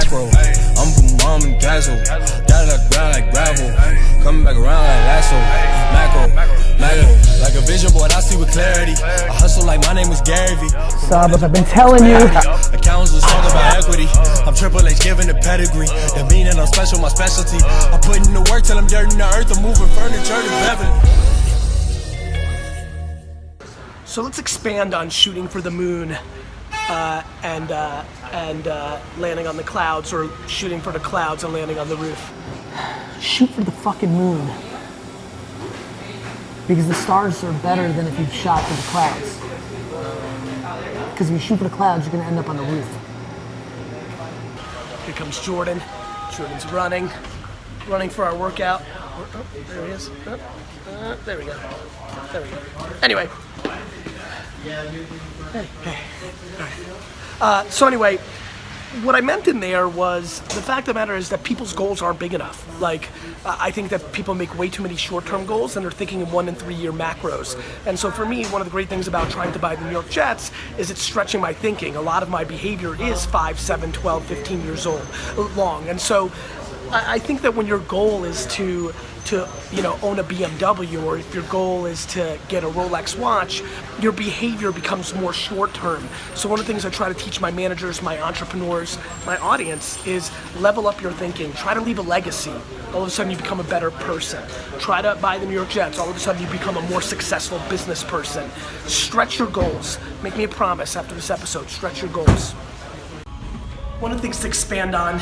macro. I'm from mom and dazzle. Got it like ground like gravel. Coming back around like lasso. Macro. Like a vision board, I see with clarity. I hustle like my name is Garyvee. But I've been telling you. Accountants was talking about equity. I'm Triple H giving the pedigree. That mean that I'm special, my specialty. I put in the work till I'm dirt in the earth. I'm moving furniture to Beverly. So let's expand on shooting for the moon and landing on the clouds, or shooting for the clouds and landing on the roof. Shoot for the fucking moon. Because the stars are better than if you shot for the clouds. Because if you shoot for the clouds, you're gonna end up on the roof. Here comes Jordan. Jordan's running for our workout. Oh, there he is. There we go. Anyway. So anyway, what I meant in there was the fact of the matter is that people's goals aren't big enough. Like, I think that people make way too many short-term goals and they're thinking in 1 and 3 year macros. And so for me, one of the great things about trying to buy the New York Jets is it's stretching my thinking. A lot of my behavior is 5, 7, 12, 15 years long. And so I think that when your goal is to own a BMW, or if your goal is to get a Rolex watch, your behavior becomes more short term. So one of the things I try to teach my managers, my entrepreneurs, my audience is level up your thinking. Try to leave a legacy. All of a sudden you become a better person. Try to buy the New York Jets. All of a sudden you become a more successful business person. Stretch your goals. Make me a promise after this episode. Stretch your goals. One of the things to expand on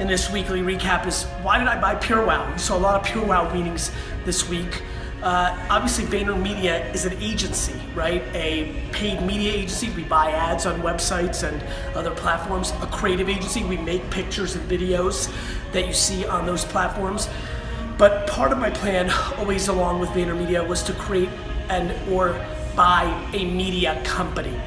in this weekly recap is, why did I buy PureWow? We saw a lot of PureWow meetings this week. Obviously VaynerMedia is an agency, right? A paid media agency. We buy ads on websites and other platforms. A creative agency. We make pictures and videos that you see on those platforms. But part of my plan, always along with VaynerMedia, was to create or buy a media company.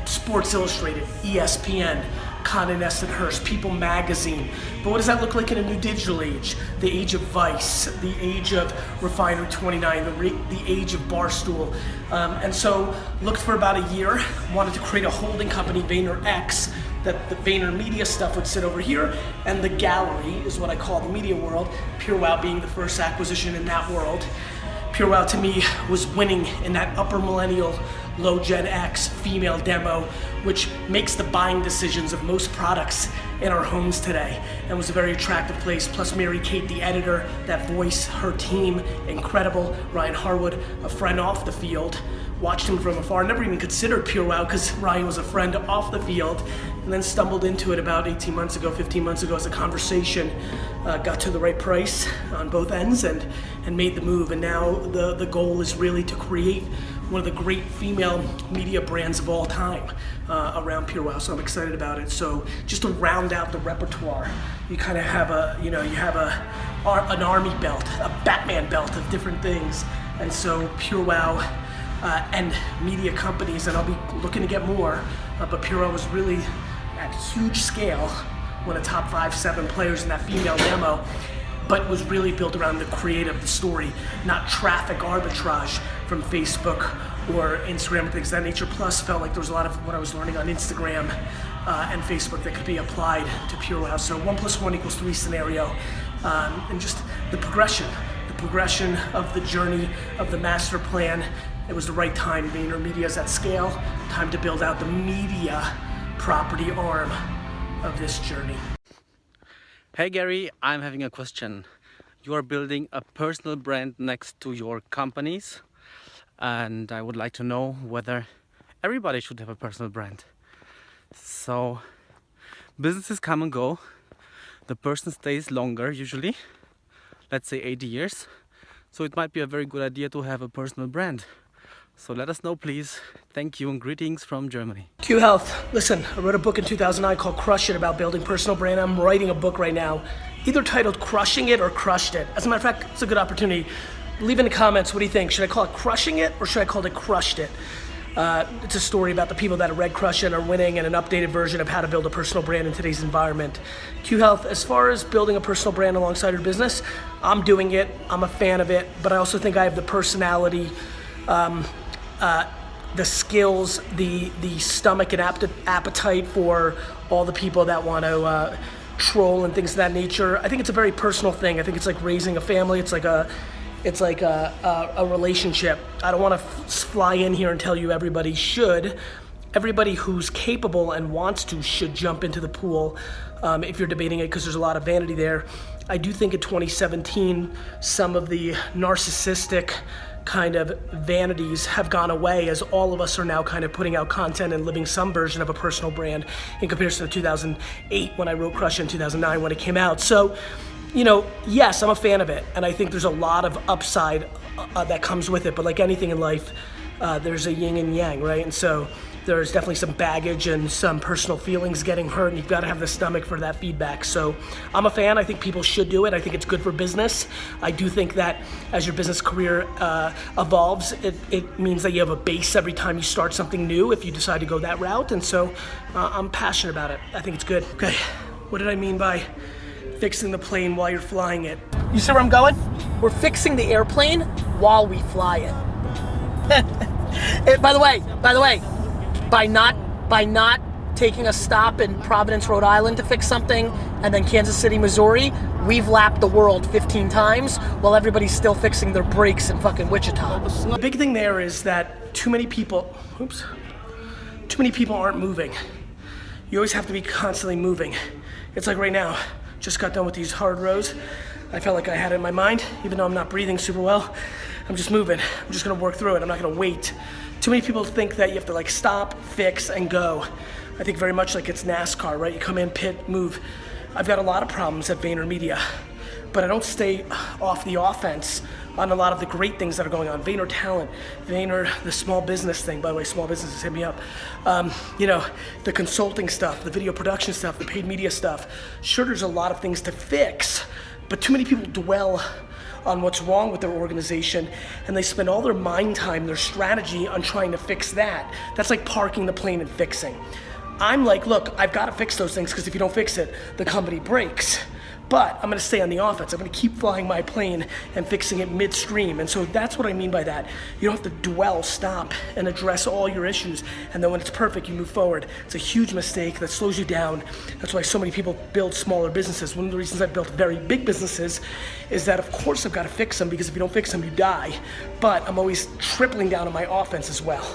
Sports Illustrated, ESPN, Condé Nast & Hearst, People Magazine. But what does that look like in a new digital age? The age of Vice, the age of Refinery 29, the age of Barstool. And so looked for about a year, wanted to create a holding company, VaynerX, that the VaynerMedia stuff would sit over here, and the gallery is what I call the media world, PureWow being the first acquisition in that world. PureWow to me was winning in that upper millennial, low Gen X female demo, which makes the buying decisions of most products in our homes today, and was a very attractive place. Plus Mary Kate, the editor, that voice, her team, incredible. Ryan Harwood, a friend off the field. Watched him from afar, never even considered PureWow because Ryan was a friend off the field, and then stumbled into it about 18 months ago, 15 months ago as a conversation, got to the right price on both ends and made the move. And now the goal is really to create one of the great female media brands of all time around PureWow. So I'm excited about it. So just to round out the repertoire, you kind of have an army belt, a Batman belt of different things. And so PureWow and media companies, and I'll be looking to get more, but PureWow was really at huge scale, one of the top 5, 7 players in that female demo, but was really built around the creative, the story, not traffic arbitrage from Facebook or Instagram and things of that nature. Plus felt like there was a lot of what I was learning on Instagram and Facebook that could be applied to PureWow. So 1 + 1 = 3 scenario, and just the progression of the journey of the master plan. It was the right time. VaynerMedia is at scale. Time to build out the media property arm of this journey. Hey Gary, I'm having a question. You are building a personal brand next to your companies, and I would like to know whether everybody should have a personal brand. So businesses come and go. The person stays longer usually, let's say 80 years. So it might be a very good idea to have a personal brand. So let us know, please. Thank you and greetings from Germany. Q Health. Listen, I wrote a book in 2009 called Crush It about building personal brand. I'm writing a book right now, either titled Crushing It or Crushed It. As a matter of fact, it's a good opportunity. Leave in the comments, what do you think? Should I call it Crushing It or should I call it Crushed It? It's a story about the people that have read Crush It are winning, and an updated version of how to build a personal brand in today's environment. Q Health, as far as building a personal brand alongside your business, I'm doing it. I'm a fan of it, but I also think I have the personality the skills, the stomach and appetite for all the people that want to troll and things of that nature. I think it's a very personal thing. I think it's like raising a family. It's like a relationship. I don't want to fly in here and tell you everybody should. Everybody who's capable and wants to should jump into the pool if you're debating it, because there's a lot of vanity there. I do think in 2017, some of the narcissistic kind of vanities have gone away, as all of us are now kind of putting out content and living some version of a personal brand in comparison to 2008 when I wrote Crush, in 2009 when it came out. So, you know, yes, I'm a fan of it, and I think there's a lot of upside that comes with it, but like anything in life, there's a yin and yang, right? And so there's definitely some baggage and some personal feelings getting hurt, and you've got to have the stomach for that feedback. So I'm a fan. I think people should do it. I think it's good for business. I do think that as your business career evolves, it means that you have a base every time you start something new if you decide to go that route. And so I'm passionate about it. I think it's good. Okay, what did I mean by fixing the plane while you're flying it? You see where I'm going? We're fixing the airplane while we fly it. By the way, by not taking a stop in Providence, Rhode Island to fix something, and then Kansas City, Missouri, we've lapped the world 15 times while everybody's still fixing their brakes in fucking Wichita. The big thing there is that too many people aren't moving. You always have to be constantly moving. It's like right now, just got done with these hard rows. I felt like I had it in my mind, even though I'm not breathing super well. I'm just moving. I'm just gonna work through it. I'm not gonna wait. Too many people think that you have to like stop, fix, and go. I think very much like it's NASCAR, right? You come in, pit, move. I've got a lot of problems at VaynerMedia, but I don't stay off the offense on a lot of the great things that are going on. Vayner Talent, Vayner, the small business thing, by the way, small businesses hit me up. You know, the consulting stuff, the video production stuff, the paid media stuff. Sure, there's a lot of things to fix, but too many people dwell on what's wrong with their organization, and they spend all their mind time, their strategy on trying to fix that. That's like parking the plane and fixing. I'm like, look, I've got to fix those things, because if you don't fix it, the company breaks. But I'm gonna stay on the offense. I'm gonna keep flying my plane and fixing it midstream. And so that's what I mean by that. You don't have to dwell, stop, and address all your issues, and then when it's perfect, you move forward. It's a huge mistake that slows you down. That's why so many people build smaller businesses. One of the reasons I built very big businesses is that, of course, I've gotta fix them, because if you don't fix them, you die. But I'm always tripling down on my offense as well.